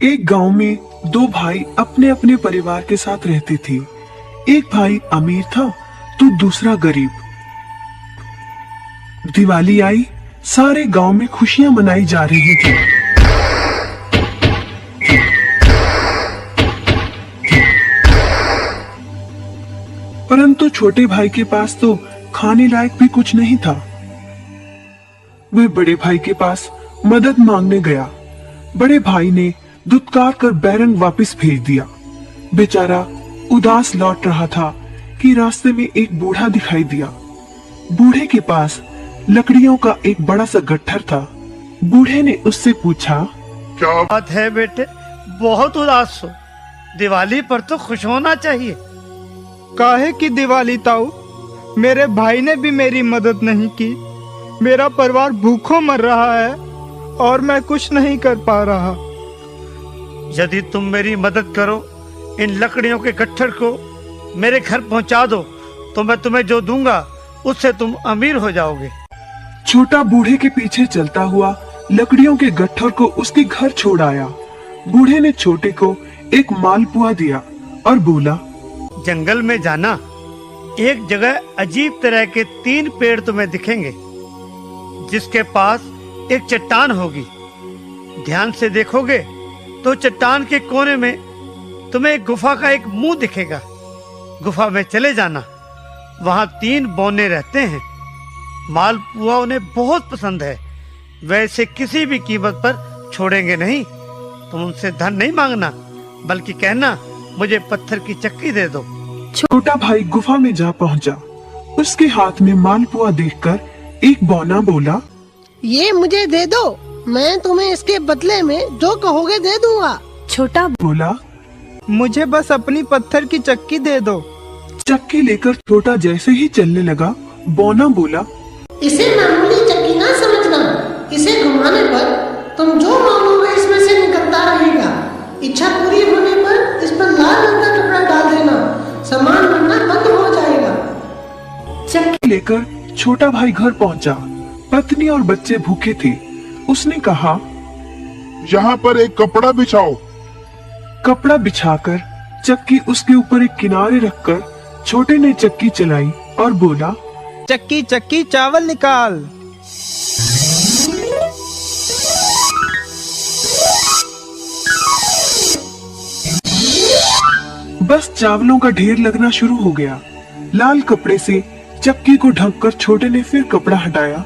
एक गांव में दो भाई अपने अपने परिवार के साथ रहते थे। एक भाई अमीर था तो दूसरा गरीब। दिवाली आई, सारे गांव में खुशियां मनाई जा रही थी। परंतु छोटे भाई के पास तो खाने लायक भी कुछ नहीं था। वह बड़े भाई के पास मदद मांगने गया। बड़े भाई ने धुतकार कर बैरंग वापस भेज दिया। बेचारा उदास लौट रहा था कि रास्ते में एक बूढ़ा दिखाई दिया। बूढ़े के पास लकड़ियों का एक बड़ा सा गट्ठर था। बूढ़े ने उससे पूछा, क्या बात है बेटे, बहुत उदास हो? दिवाली पर तो खुश होना चाहिए। काहे की दिवाली ताऊ, मेरे भाई ने भी मेरी मदद नहीं की। मेरा परिवार भूखों मर रहा है और मैं कुछ नहीं कर पा रहा। यदि तुम मेरी मदद करो, इन लकड़ियों के गट्ठर को मेरे घर पहुंचा दो, तो मैं तुम्हें जो दूंगा उससे तुम अमीर हो जाओगे। छोटा बूढ़े के पीछे चलता हुआ लकड़ियों के गट्ठर को उसके घर छोड़ आया। बूढ़े ने छोटे को एक मालपुआ दिया और बोला, जंगल में जाना, एक जगह अजीब तरह के 3 पेड़ तुम्हें दिखेंगे, जिसके पास एक चट्टान होगी। ध्यान से देखोगे तो चट्टान के कोने में तुम्हें एक गुफा का एक मुंह दिखेगा। गुफा में चले जाना, वहां 3 बौने रहते हैं। मालपुआ उन्हें बहुत पसंद है, वैसे किसी भी कीमत पर छोड़ेंगे नहीं। तुम उनसे धन नहीं मांगना, बल्कि कहना मुझे पत्थर की चक्की दे दो। छोटा भाई गुफा में जा पहुंचा। उसके हाथ में मालपुआ देखकर एक बौना बोला, ये मुझे दे दो, मैं तुम्हें इसके बदले में जो कहोगे दे दूंगा। छोटा बोला, मुझे बस अपनी पत्थर की चक्की दे दो। चक्की लेकर छोटा जैसे ही चलने लगा, बौना बोला, इसे मामूली चक्की ना समझना, इसे घुमाने पर तुम जो मांगोगे इसमें से निकलता रहेगा। इच्छा पूरी होने पर इस पर लाल रंग का कपड़ा डाल देना, सामान बनना बंद हो जाएगा। चक्की लेकर छोटा भाई घर पहुंचा। पत्नी और बच्चे भूखे थे। उसने कहा, यहाँ पर एक कपड़ा बिछाओ। कपड़ा बिछाकर चक्की उसके ऊपर एक किनारे रखकर छोटे ने चक्की चलाई और बोला, चक्की चक्की चावल निकाल। बस चावलों का ढेर लगना शुरू हो गया। लाल कपड़े से चक्की को ढककर छोटे ने फिर कपड़ा हटाया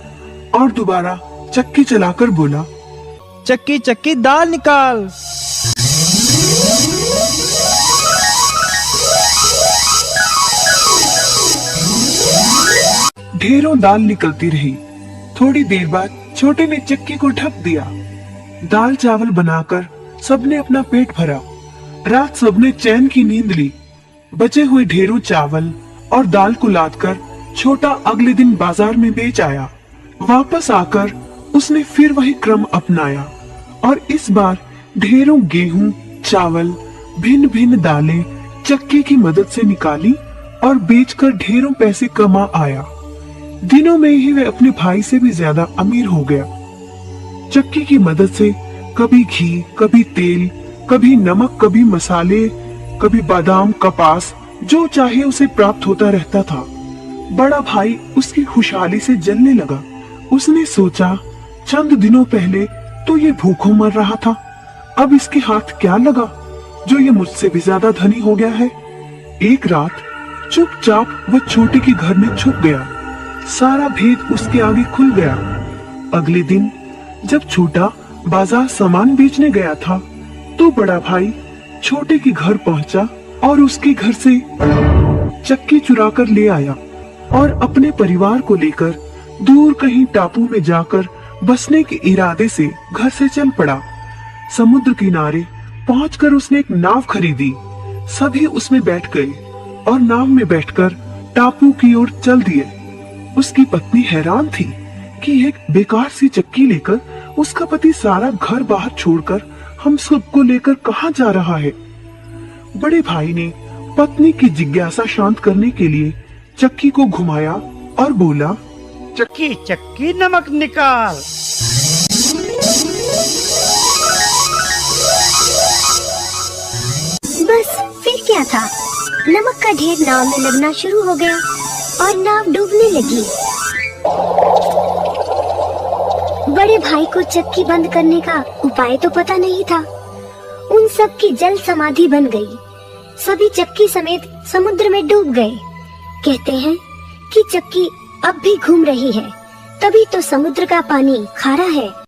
और दोबारा चक्की चलाकर बोला, चक्की चक्की दाल निकाल। ढेरों दाल निकलती रही। थोड़ी देर बाद छोटे ने चक्की को ढक दिया। दाल चावल बनाकर सबने अपना पेट भरा। रात सबने चैन की नींद ली। बचे हुए ढेरों चावल और दाल को लादकर छोटा अगले दिन बाजार में बेच आया। वापस आकर उसने फिर वही क्रम अपनाया और इस बार ढेरों गेहूं, चावल, भिन्न भिन्न दालें चक्की की मदद से निकाली और बेचकर ढेरों पैसे कमा आया। दिनों में ही वह अपने भाई से भी ज्यादा अमीर हो गया। चक्की की मदद से कभी घी, कभी तेल, कभी नमक, कभी मसाले, कभी बादाम, कपास, जो चाहे उसे प्राप्त होता रहता था। बड़ा भाई उसकी खुशहाली से जलने लगा। उसने सोचा, चंद दिनों पहले तो ये भूखों मर रहा था, अब इसके हाथ क्या लगा जो ये मुझसे भी ज्यादा धनी हो गया है। एक रात चुपचाप वह छोटे के घर में छुप गया। सारा भेद उसके आगे खुल गया। अगले दिन जब छोटा बाजार सामान बेचने गया था, तो बड़ा भाई छोटे के घर पहुंचा और उसके घर से चक्की चुरा कर ले आया और अपने परिवार को लेकर दूर कहीं टापू में जाकर बसने के इरादे से घर से चल पड़ा। समुद्र किनारे पहुंचकर उसने एक नाव खरीदी। सभी उसमें बैठ गए और नाव में बैठकर टापू की ओर चल दिए। उसकी पत्नी हैरान थी कि एक बेकार सी चक्की लेकर उसका पति सारा घर बाहर छोड़कर हम सबको लेकर कहाँ जा रहा है। बड़े भाई ने पत्नी की जिज्ञासा शांत करने के लिए चक्की को घुमाया और बोला, चक्की चक्की नमक निकाल। क्या था, नमक का ढेर नाव में लगना शुरू हो गया और नाव डूबने लगी। बड़े भाई को चक्की बंद करने का उपाय तो पता नहीं था। उन सब की जल समाधि बन गई। सभी चक्की समेत समुद्र में डूब गए। कहते हैं कि चक्की अब भी घूम रही है, तभी तो समुद्र का पानी खारा है।